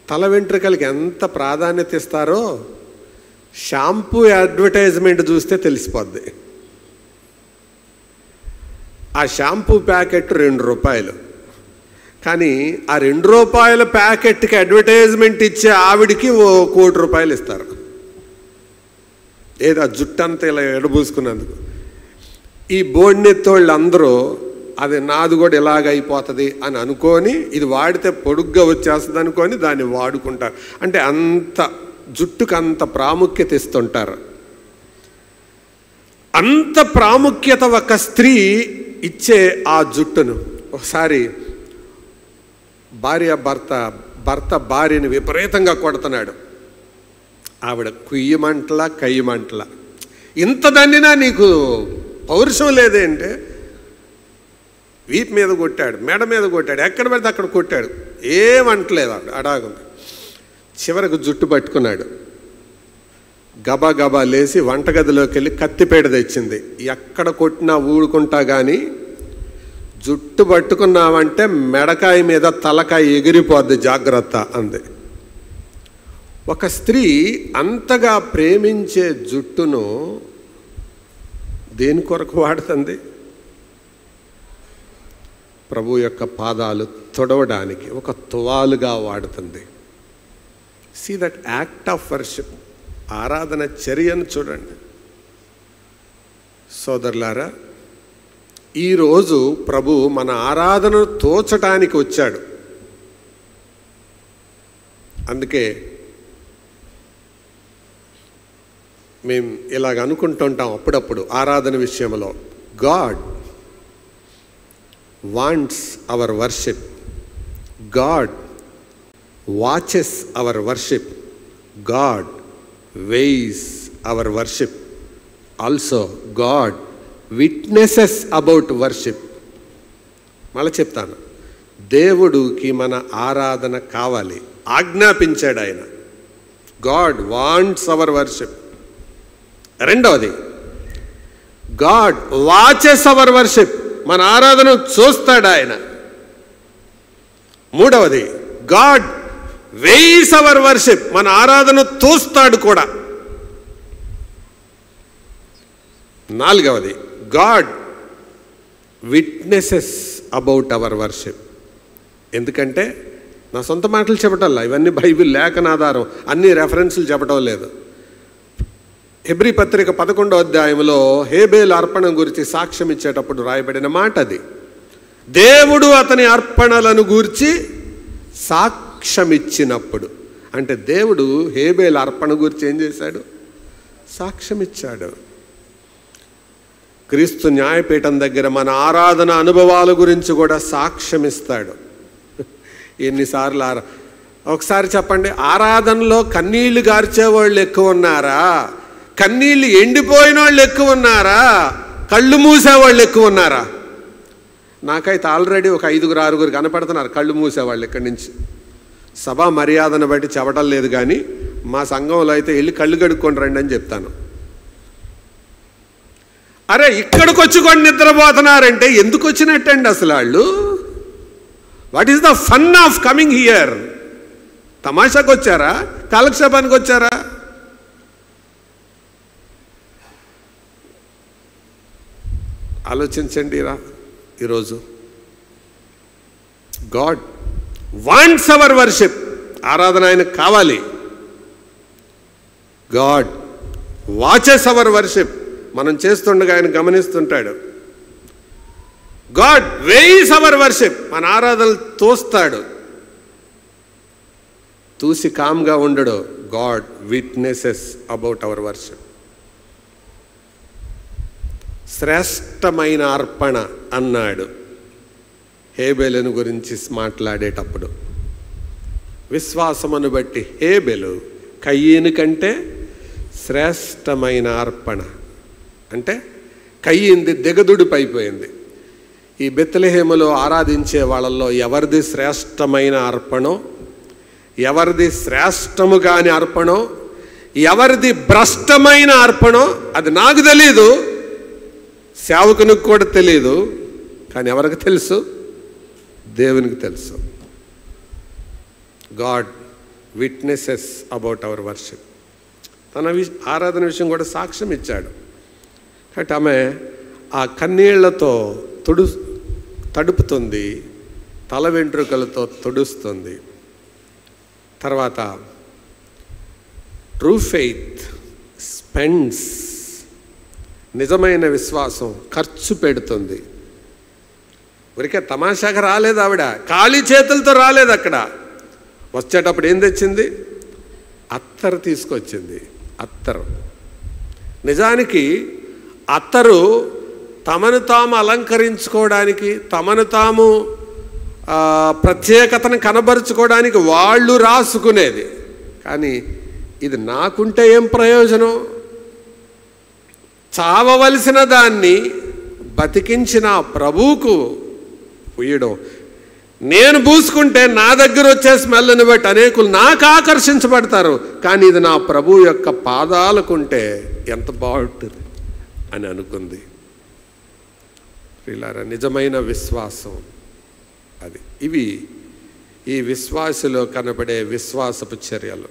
తల వెంట్రుకలకి ఎంత ప్రాధాన్యత ఇస్తారో షాంపూ అడ్వర్టైజ్మెంట్ చూస్తే తెలిసిపోద్ది. ఆ షాంపూ ప్యాకెట్ 2 రూపాయలు. కానీ ఆ 2 రూపాయల ప్యాకెట్కి అడ్వర్టైజ్మెంట్ ఇచ్చే ఆవిడికి 1 కోటి రూపాయలు ఇస్తారు. ఏదో ఆ జుట్టంతా ఇలా ఎడబూసుకున్నందుకు. ఈ బోడినెత్తోళ్ళు అందరూ అది నాది కూడా ఇలాగ అయిపోతుంది అని అనుకొని, ఇది వాడితే పొడుగ్గా వచ్చేస్తుంది అనుకొని దాన్ని వాడుకుంటారు. అంటే అంత జుట్టుకు అంత ప్రాముఖ్యత ఇస్తుంటారు. అంత ప్రాముఖ్యత ఒక స్త్రీ ఇచ్చే ఆ జుట్టును ఒకసారి భర్త భార్యని విపరీతంగా కొడుతున్నాడు. ఆవిడ కుయ్యమంటల కయ్యమంటల. ఇంత దన్నినా నీకు పౌరుషం లేదేంటే? వీపు మీద కొట్టాడు, మెడ మీద కొట్టాడు, ఎక్కడ పడితే అక్కడ కొట్టాడు. ఏమంటలేదు ఆవిడ, అడాగుంది. చివరకు జుట్టు పట్టుకున్నాడు. గబా గబా లేచి వంటగదిలోకి వెళ్ళి కత్తిపేట తెచ్చింది. ఎక్కడ కొట్టినా ఊడుకుంటా కానీ జుట్టు పట్టుకున్నావంటే మెడకాయ మీద తలకాయ ఎగిరిపోద్ది, జాగ్రత్త అంది. ఒక స్త్రీ అంతగా ప్రేమించే జుట్టును దేని కొరకు వాడుతుంది? ప్రభు యొక్క పాదాలు తొడవడానికి ఒక తువాలుగా వాడుతుంది. See that act of worship. ఆరాధన చర్యను చూడండి. సోదరులారా, ఈరోజు ప్రభు మన ఆరాధనను తోచటానికి వచ్చాడు. అందుకే మేము ఇలాగ అనుకుంటుంటాం అప్పుడప్పుడు ఆరాధన విషయంలో. God wants hour worship, God watches hour worship, God weighs hour worship, also God witnesses about worship. మళ్ళీ చెప్తాను, దేవుడికి మన ఆరాధన కావాలి, ఆజ్ఞాపించాడు ఆయన. God wants hour worship. రెండవది, గాడ్ వాచెస్ అవర్ వర్షిప్, మన ఆరాధన చూస్తాడు ఆయన. మూడవది, గాడ్ వెయిస్ అవర్ వర్షిప్, మన ఆరాధన చూస్తాడు కూడా. నాలుగవది, God witnesses about our worship. ఎందుకంటే నా సొంత మాటలు చెప్పటంలా, ఇవన్నీ బైబిల్ లేఖనాధారం, అన్ని రెఫరెన్సులు చెప్పటం లేదు. హెబ్రీ పత్రిక 11వ అధ్యాయంలో హేబేలు అర్పణ గురించి సాక్ష్యం ఇచ్చేటప్పుడు రాయబడిన మాట అది. దేవుడు అతని అర్పణలను గూర్చి సాక్ష్యమిచ్చినప్పుడు, అంటే దేవుడు హేబేలు అర్పణ గురించి ఏం చేశాడు? సాక్ష్యం ఇచ్చాడు. క్రీస్తు న్యాయపీఠం దగ్గర మన ఆరాధన అనుభవాల గురించి కూడా సాక్ష్యం ఇస్తాడు. ఎన్నిసార్లు ఒకసారి చెప్పండి, ఆరాధనలో కన్నీళ్లు గార్చేవాళ్ళు ఎక్కువ ఉన్నారా, కన్నీళ్ళు ఎండిపోయిన వాళ్ళు ఎక్కువ ఉన్నారా, కళ్ళు మూసేవాళ్ళు ఎక్కువ ఉన్నారా? నాకైతే ఆల్రెడీ ఒక 5-6 కనపడుతున్నారు కళ్ళు మూసేవాళ్ళు. ఇక్కడి నుంచి సభా మర్యాదను బట్టి చెప్పడం లేదు, కానీ మా సంఘంలో అయితే వెళ్ళి కళ్ళు కడుక్కొని రండి అని చెప్తాను. అరే ఇక్కడికి వచ్చి కూడా నిద్రపోతున్నారంటే ఎందుకు వచ్చినట్టండి అసలు వాళ్ళు? What is the fun of coming here? తమాషాకు వచ్చారా, కాలక్షేపానికి వచ్చారా? ఆలోచించండి ఈరోజు. గాడ్ వాంట్స్ అవర్ వర్షిప్, ఆరాధన ఆయనకు కావాలి. గాడ్ వాచెస్ అవర్ వర్షిప్, మనం చేస్తుండగా ఆయన గమనిస్తుంటాడు. గాడ్ వెయిస్ అవర్ వర్షిప్, మన ఆరాధనలు తోస్తాడు, చూసి కామ్గా ఉండడు. God witnesses about our worship. శ్రేష్టమైన అర్పణ అన్నాడు హేబెలును గురించి మాట్లాడేటప్పుడు. విశ్వాసమును బట్టి హేబెలు కయ్యను కంటే శ్రేష్టమైన అర్పణ. అంటే కయ్యింది దిగదుడిపైపోయింది. ఈ బెత్లెహేములో ఆరాధించే వాళ్ళల్లో ఎవరిది శ్రేష్టమైన అర్పణో, ఎవరిది శ్రేష్టము కాని అర్పణో, ఎవరిది భ్రష్టమైన అర్పణో అది నాకు తెలీదు, సేవకునికి కూడా తెలీదు. కానీ ఎవరికి తెలుసు? దేవునికి తెలుసు. God witnesses about our worship. తన ఆరాధన విషయం కూడా సాక్ష్యం ఇచ్చాడు. కాబట్టి ఆమె ఆ కన్నీళ్లతో తడుపుతుంది, తల వెంట్రుకలతో తుడుస్తుంది. తర్వాత ట్రూ ఫెయిత్ స్పెండ్స్, నిజమైన విశ్వాసం ఖర్చు పెడుతుంది. ఊరికే తమాషాగా రాలేదు ఆవిడ, ఖాళీ చేతులతో రాలేదు. అక్కడ వచ్చేటప్పుడు ఏం తెచ్చింది? అత్తరు తీసుకొచ్చింది. అత్తరు, నిజానికి అత్తరు తమను తాము అలంకరించుకోవడానికి, తమను తాము ప్రత్యేకతను కనబరుచుకోవడానికి వాళ్ళు రాసుకునేది. కానీ ఇది నాకుంటే ఏం ప్రయోజనం? చావవలసిన దాన్ని బతికించిన ప్రభువుకు పూయడం. నేను పూసుకుంటే నా దగ్గర వచ్చే స్మెల్ని బట్టి అనేకులు నాకు ఆకర్షించబడతారు, కానీ ఇది నా ప్రభు యొక్క పాదాలకుంటే ఎంత బాగుంటుంది అని అనుకుంది. ఇలా నిజమైన విశ్వాసం అది. ఇవి ఈ విశ్వాసలో కనబడే విశ్వాసపు చర్యలు.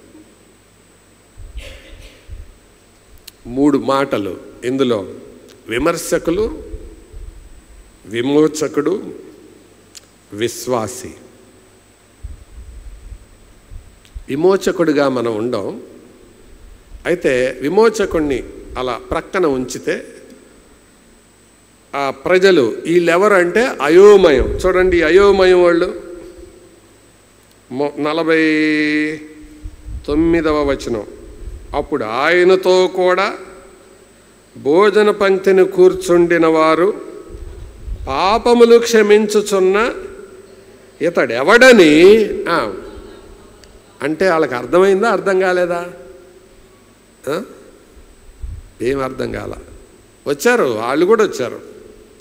3 మాటలు ఇందులో: విమర్శకులు, విమోచకుడు, విశ్వాసి. విమోచకుడిగా మనం ఉండం. అయితే విమోచకుడిని అలా ప్రక్కన ఉంచితే ఆ ప్రజలు వీళ్ళెవరంటే అయోమయం. చూడండి, అయోమయం వాళ్ళు 49వ వచనం అప్పుడు ఆయనతో కూడా భోజన పంక్తిని కూర్చుండిన వారు పాపములు క్షమించుచున్న ఇతడెవడని అంటే వాళ్ళకి అర్థమైందా, అర్థం కాలేదా? ఏం అర్థం కాల. వచ్చారు, వాళ్ళు కూడా వచ్చారు.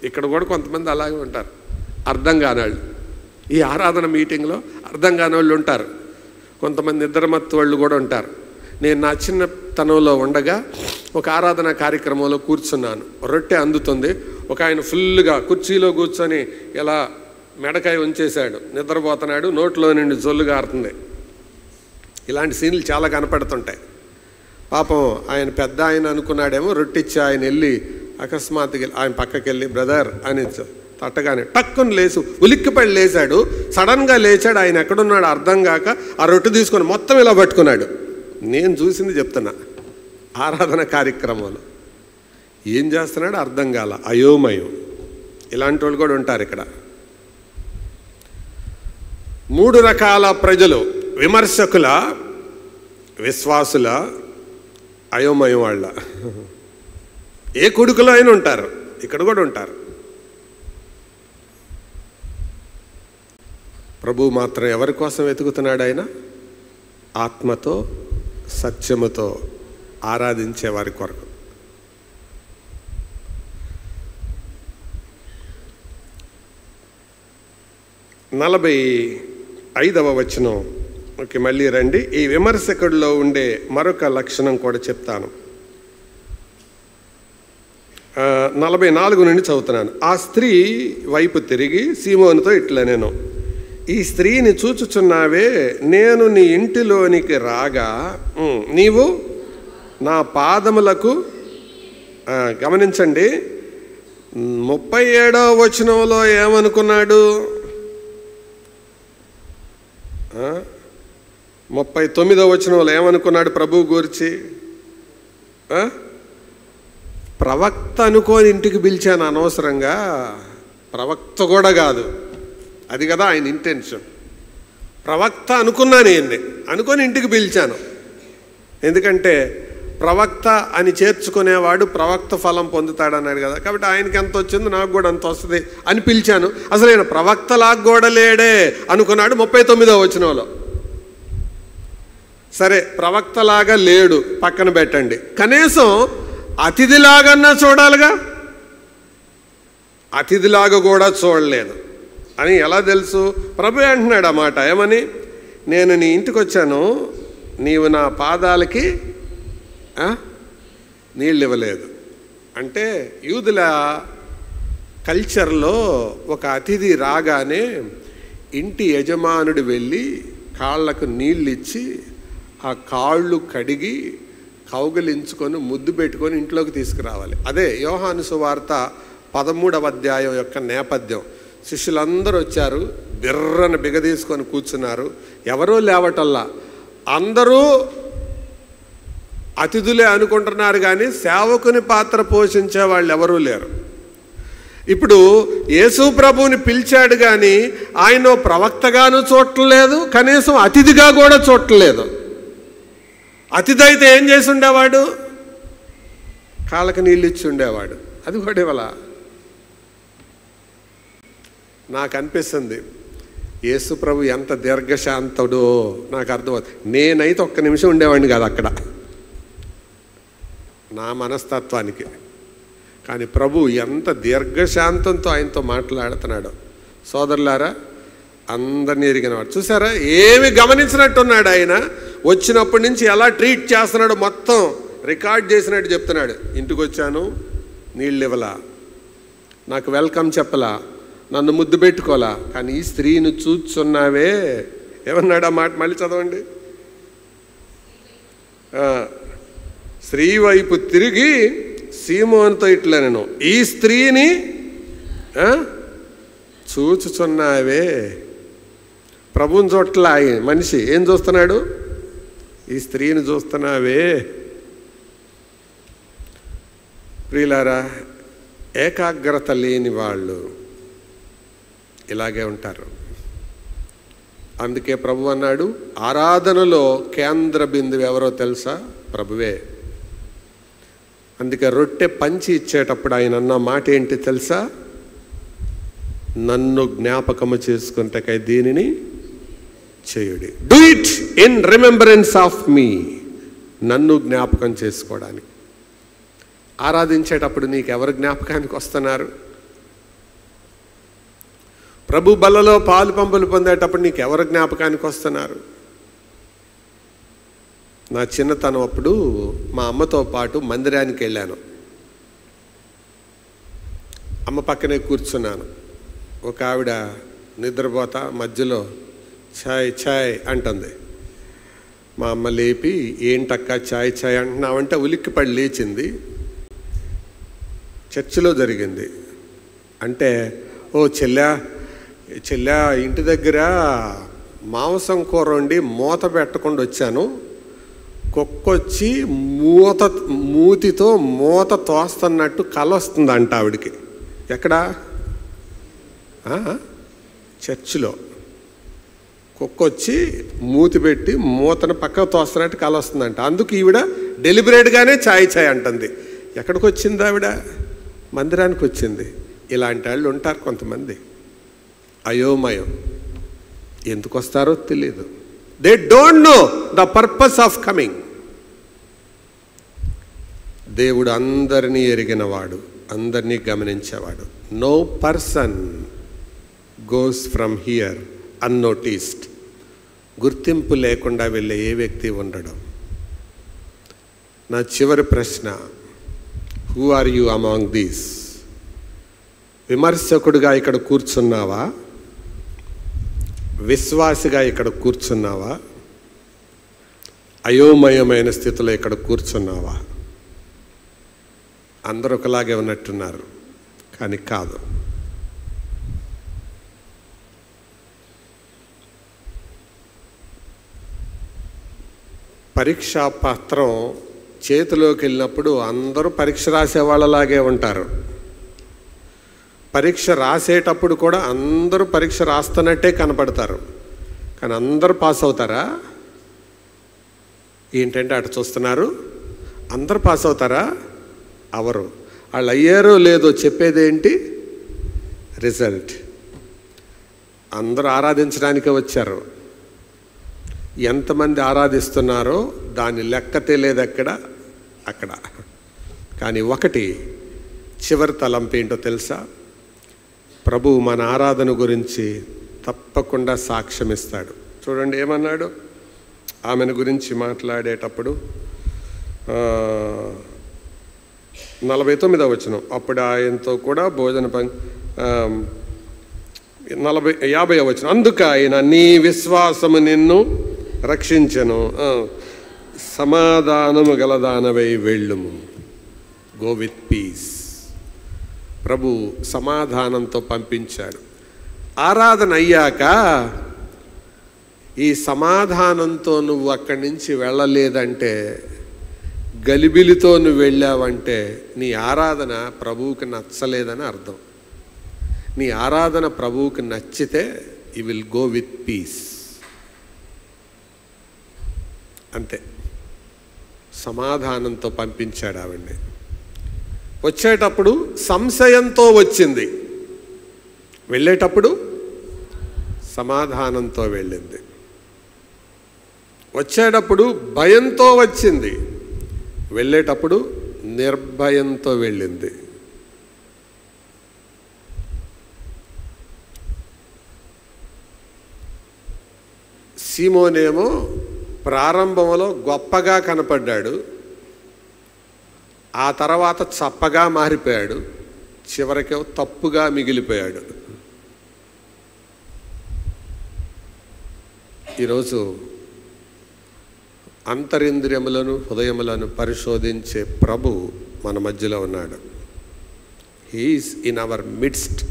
ఇక్కడ కూడా కొంతమంది అలాగే ఉంటారు, అర్థం కాని వాళ్ళు. ఈ ఆరాధన మీటింగ్లో అర్థం కాని వాళ్ళు ఉంటారు. కొంతమంది నిద్రమత్తు వాళ్ళు కూడా ఉంటారు. నేను నా చిన్నతనంలో ఉండగా ఒక ఆరాధన కార్యక్రమంలో కూర్చున్నాను. రొట్టె అందుతుంది. ఒక ఆయన ఫుల్గా కుర్చీలో కూర్చొని ఇలా మెడకాయ ఉంచేశాడు, నిద్రపోతున్నాడు, నోట్లో నుండి జొల్లు గారుతుంది. ఇలాంటి సీన్లు చాలా కనపడుతుంటాయి. పాపం ఆయన పెద్ద ఆయన అనుకున్నాడేమో, రొట్టిచ్చి ఆయన వెళ్ళి అకస్మాత్తుగా ఆయన పక్కకి వెళ్ళి బ్రదర్ అని తట్టగానే టక్కుని లేచి ఉలిక్కిపడి లేచాడు. సడన్గా లేచాడు. ఆయన ఎక్కడున్నాడు అర్థం కాక ఆ రొట్టె తీసుకొని మొత్తం ఇలా పట్టుకున్నాడు. నేను చూసింది చెప్తున్నా. ఆరాధన కార్యక్రమంలో ఏం చేస్తున్నాడు అర్థం కాల, అయోమయం. ఇలాంటి వాళ్ళు కూడా ఉంటారు ఇక్కడ. 3 రకాల ప్రజలు: విమర్శకుల, విశ్వాసుల, అయోమయం వాళ్ళ. ఏ కొడుకులో అయినా ఉంటారు, ఇక్కడ కూడా ఉంటారు. ప్రభు మాత్రం ఎవరి కోసం వెతుకుతున్నాడు? ఆయన ఆత్మతో సత్యముతో ఆరాధించే వారి కొరకు. నలభై 5వ వచనం ఓకే, మళ్ళీ రండి. ఈ విమర్శకుడిలో ఉండే మరొక లక్షణం కూడా చెప్తాను. 44 నుండి చదువుతున్నాను. ఆ స్త్రీ వైపు తిరిగి సీమోనుతో ఇట్లా నేను, ఈ స్త్రీని చూచుచున్నావే, నేను నీ ఇంటిలోనికి రాగా నీవు నా పాదములకు, గమనించండి 37వ వచనంలో ఏమనుకున్నాడు, 39వ వచనంలో ఏమనుకున్నాడు ప్రభువు గురించి? ప్రవక్త అనుకోని ఇంటికి పిలిచాను అనవసరంగా. ప్రవక్త కూడా కాదు, అది కదా ఆయన ఇంటెన్షన్. ప్రవక్త అనుకున్నాను, ఈయన్ని అనుకొని ఇంటికి పిలిచాను. ఎందుకంటే ప్రవక్త అని చేర్చుకునేవాడు ప్రవక్త ఫలం పొందుతాడన్నాడు కదా. కాబట్టి ఆయనకి ఎంత వచ్చిందో నాకు కూడా అంత వస్తుంది అని పిలిచాను. అసలు ఆయన ప్రవక్తలాగా కూడా లేడే అనుకున్నాడు 39వ వచనంలో. సరే, ప్రవక్తలాగా లేడు, పక్కన పెట్టండి. కనీసం అతిథిలాగన్నా చూడాలిగా. అతిథిలాగా కూడా చూడలేదు అని ఎలా తెలుసు? ప్రభు అంటున్నాడు ఆ మాట. ఏమని? నేను నీ ఇంటికి వచ్చాను, నీవు నా పాదాలకి నీళ్ళు ఇవ్వలేదు. అంటే యూదుల కల్చర్లో ఒక అతిథి రాగానే ఇంటి యజమానుడు వెళ్ళి కాళ్ళకు నీళ్ళు ఇచ్చి ఆ కాళ్ళు కడిగి కౌగిలించుకొని ముద్దు పెట్టుకొని ఇంట్లోకి తీసుకురావాలి. అదే యోహాను సువార్త 13వ అధ్యాయం యొక్క నేపథ్యం. శిష్యులందరూ వచ్చారు, బిర్రను బిగదీసుకొని కూర్చున్నారు. ఎవరూ లేవటల్లా, అందరూ అతిథులే అనుకుంటున్నారు, కానీ సేవకుని పాత్ర పోషించే వాళ్ళు ఎవరూ లేరు. ఇప్పుడు యేసు ప్రభువుని పిలిచాడు, కానీ ఆయన ప్రవక్తగాను చూడలేదు, కనీసం అతిథిగా కూడా చూడలేదు. అతిథి అయితే ఏం చేసి ఉండేవాడు? కాళ్ళకి నీళ్ళు ఇచ్చి ఉండేవాడు. అది కూడా ఇవాళ నాకు అనిపిస్తుంది, యేసు ప్రభు ఎంత దీర్ఘశాంతుడో నాకు అర్థమవుతుంది. నేనైతే ఒక్క నిమిషం ఉండేవాడిని కాదు అక్కడ నా మనస్తత్వానికి. కానీ ప్రభు ఎంత దీర్ఘశాంతంతో ఆయనతో మాట్లాడుతున్నాడో. సోదరులారా, అందరినీ ఎరిగినవాడు. చూసారా, ఏమి గమనించినట్టున్నాడు ఆయన. వచ్చినప్పటి నుంచి ఎలా ట్రీట్ చేస్తున్నాడో మొత్తం రికార్డ్ చేసినట్టు చెప్తున్నాడు. ఇంటికి వచ్చాను, నీళ్ళు ఇవ్వలా, నాకు వెల్కమ్ చెప్పలా, నన్ను ముద్దు పెట్టుకోలా, కానీ ఈ స్త్రీని చూచున్నావే ఏమన్నాడు ఆ మాట? మళ్ళీ చదవండి. స్త్రీ వైపు తిరిగి సీమోనుతో ఇట్లా నేను, ఈ స్త్రీని చూచుచున్నావే. ప్రభువుని చూట్ల మనిషి ఏం చూస్తున్నాడు? ఈ స్త్రీని చూస్తున్నావే. ప్రియులారా, ఏకాగ్రత లేని వాళ్ళు ఇలాగే ఉంటారు. అందుకే ప్రభు అన్నాడు, ఆరాధనలో కేంద్ర బిందువు ఎవరో తెలుసా? ప్రభువే. అందుకే రొట్టె పంచి ఇచ్చేటప్పుడు ఆయన అన్న మాట ఏంటి తెలుసా? నన్ను జ్ఞాపకము చేసుకుంటకై దీనిని చేయుడి. Do it in remembrance of me. నన్ను జ్ఞాపకం చేసుకోవడానికి. ఆరాధించేటప్పుడు నీకు ఎవరు జ్ఞాపకానికి వస్తున్నారు? ప్రభు బల్లలో పాలు పంపులు పొందేటప్పుడు నీకు ఎవరు జ్ఞాపకానికి వస్తున్నారు? నా చిన్నతనం అప్పుడు మా అమ్మతో పాటు మందిరానికి వెళ్ళాను. అమ్మ పక్కనే కూర్చున్నాను. ఒక ఆవిడ నిద్రపోతా మధ్యలో ఛాయ్ ఛాయ్ అంటుంది. మా అమ్మ లేపి, ఏంటక్క ఛాయ్ ఛాయ్ అంటున్నావంటే ఉలిక్కిపడి లేచింది. చర్చిలో జరిగింది. అంటే, ఓ చెల్లా ఇంటి దగ్గర మాంసం కూర వండి మూత పెట్టకుండా వచ్చాను, కుక్కొచ్చి మూతితో మూత తోస్తున్నట్టు కల వస్తుందంట ఆవిడికి. ఎక్కడా? చర్చిలో కుక్కొచ్చి మూతి పెట్టి మూతను పక్కకు తోస్తున్నట్టు కల వస్తుందంట. అందుకు ఈవిడ డెలిబరేట్గానే ఛాయ్ ఛాయ్ అంటుంది. ఎక్కడికి వచ్చింది ఆవిడ? మందిరానికి వచ్చింది. ఇలాంటి వాళ్ళు ఉంటారు కొంతమంది. అయోమయం. ఎందుకు వస్తారో తెలియదు. They don't know the purpose of coming. దేవుడు అందరినీ ఎరిగినవాడు, అందరినీ గమనించేవాడు. No person goes from here unnoticed. గుర్తింపు లేకుండా వెళ్ళే ఏ వ్యక్తి ఉండడం. నా చివరి ప్రశ్న, who are you among these? విమర్శకుడిగా ఇక్కడ కూర్చున్నావా? విశ్వాసిగా ఇక్కడ కూర్చున్నావా? అయోమయమైన స్థితిలో ఇక్కడ కూర్చున్నావా? అందరూ ఒకలాగే ఉన్నట్టున్నారు, కానీ కాదు. పరీక్షా పత్రం చేతిలోకి వెళ్ళినప్పుడు అందరూ పరీక్ష రాసే వాళ్ళలాగే ఉంటారు. పరీక్ష రాసేటప్పుడు కూడా అందరూ పరీక్ష రాస్తున్నట్టే కనపడతారు, కానీ అందరూ పాస్ అవుతారా? ఏంటంటే అటు చూస్తున్నారు. అందరూ పాస్ అవుతారా? అవరు. వాళ్ళు అయ్యారో లేదో చెప్పేదేంటి? రిజల్ట్. అందరూ ఆరాధించడానికే వచ్చారు. ఎంతమంది ఆరాధిస్తున్నారో దాని లెక్క తెలియదు అక్కడ. కానీ ఒకటి చివరి తలంపు ఏంటో తెలుసా? ప్రభువు మన ఆరాధన గురించి తప్పకుండా సాక్ష్యం ఇస్తాడు. చూడండి ఏమన్నాడు ఆమెను గురించి మాట్లాడేటప్పుడు. 49వ వచనం. అప్పుడు ఆయనతో కూడా భోజన 50వ వచనం. అందుకు ఆయన, నీ విశ్వాసము నిన్ను రక్షించెను, సమాధానము గలదానవై వెళ్ళుము. Go with peace. ప్రభు సమాధానంతో పంపించాడు. ఆరాధన అయ్యాక ఈ సమాధానంతో నువ్వు అక్కడి నుంచి వెళ్ళలేదంటే, గలిబిలితో నువ్వు వెళ్ళావంటే నీ ఆరాధన ప్రభువుకి నచ్చలేదని అర్థం. నీ ఆరాధన ప్రభువుకి నచ్చితే you will go with peace. అంతే. సమాధానంతో పంపించాడు ఆవిడ్ని. వచ్చేటప్పుడు సంశయంతో వచ్చింది, వెళ్ళేటప్పుడు సమాధానంతో వెళ్ళింది. వచ్చేటప్పుడు భయంతో వచ్చింది, వెళ్ళేటప్పుడు నిర్భయంతో వెళ్ళింది. సీమోనేమో ప్రారంభంలో గొప్పగా కనపడ్డాడు, ఆ తర్వాత చప్పగా మారిపోయాడు, చివరికి తప్పుగా మిగిలిపోయాడు. ఈరోజు అంతరింద్రియములను హృదయములను పరిశోధించే ప్రభు మన మధ్యలో ఉన్నాడు. He is in our midst.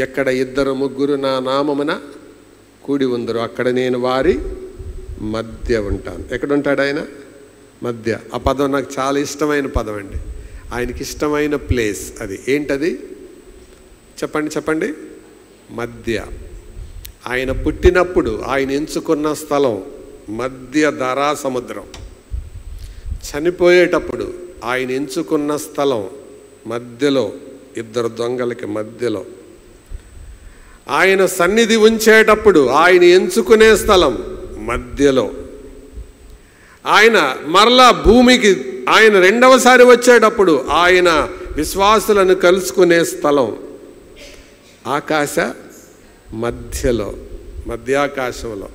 ఎక్కడ 2-3 నా నామమున కూడి ఉందరో అక్కడ నేను వారి మధ్య ఉంటాను. ఎక్కడుంటాడు ఆయన? మధ్య. ఆ పదం నాకు చాలా ఇష్టమైన పదం అండి. ఆయనకి ఇష్టమైన ప్లేస్ అది. ఏంటది? చెప్పండి. మధ్య. ఆయన పుట్టినప్పుడు ఆయన ఎంచుకున్న స్థలం మధ్య ధారా సముద్రం. చనిపోయేటప్పుడు ఆయన ఎంచుకున్న స్థలం మధ్యలో, ఇద్దరు దొంగలకి మధ్యలో. ఆయన సన్నిధి ఉంచేటప్పుడు ఆయన ఎంచుకునే స్థలం మధ్యలో. ఆయన మరలా భూమికి ఆయన రెండవసారి వచ్చేటప్పుడు ఆయన విశ్వాసులను కలుసుకునే స్థలం ఆకాశ మధ్యలో, మధ్యాకాశంలో,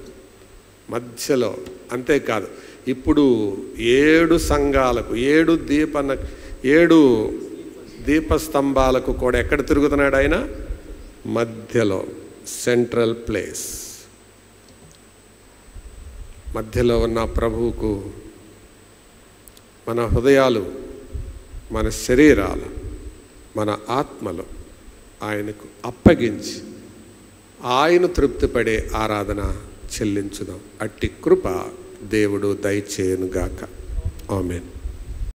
మధ్యలో. అంతేకాదు, ఇప్పుడు 7 సంఘాలకు 7 దీపస్తంభాలకు కూడా ఎక్కడ తిరుగుతున్నాడు ఆయన? మధ్యలో, సెంట్రల్ ప్లేస్. మధ్యలో ఉన్న ప్రభువుకు మన హృదయాలు, మన శరీరాలు, మన ఆత్మలు ఆయనకు అప్పగించి ఆయన తృప్తిపడే ఆరాధన చెల్లించుదాం. అట్టి కృప దేవుడు దయచేయునుగాక. ఆమేన్.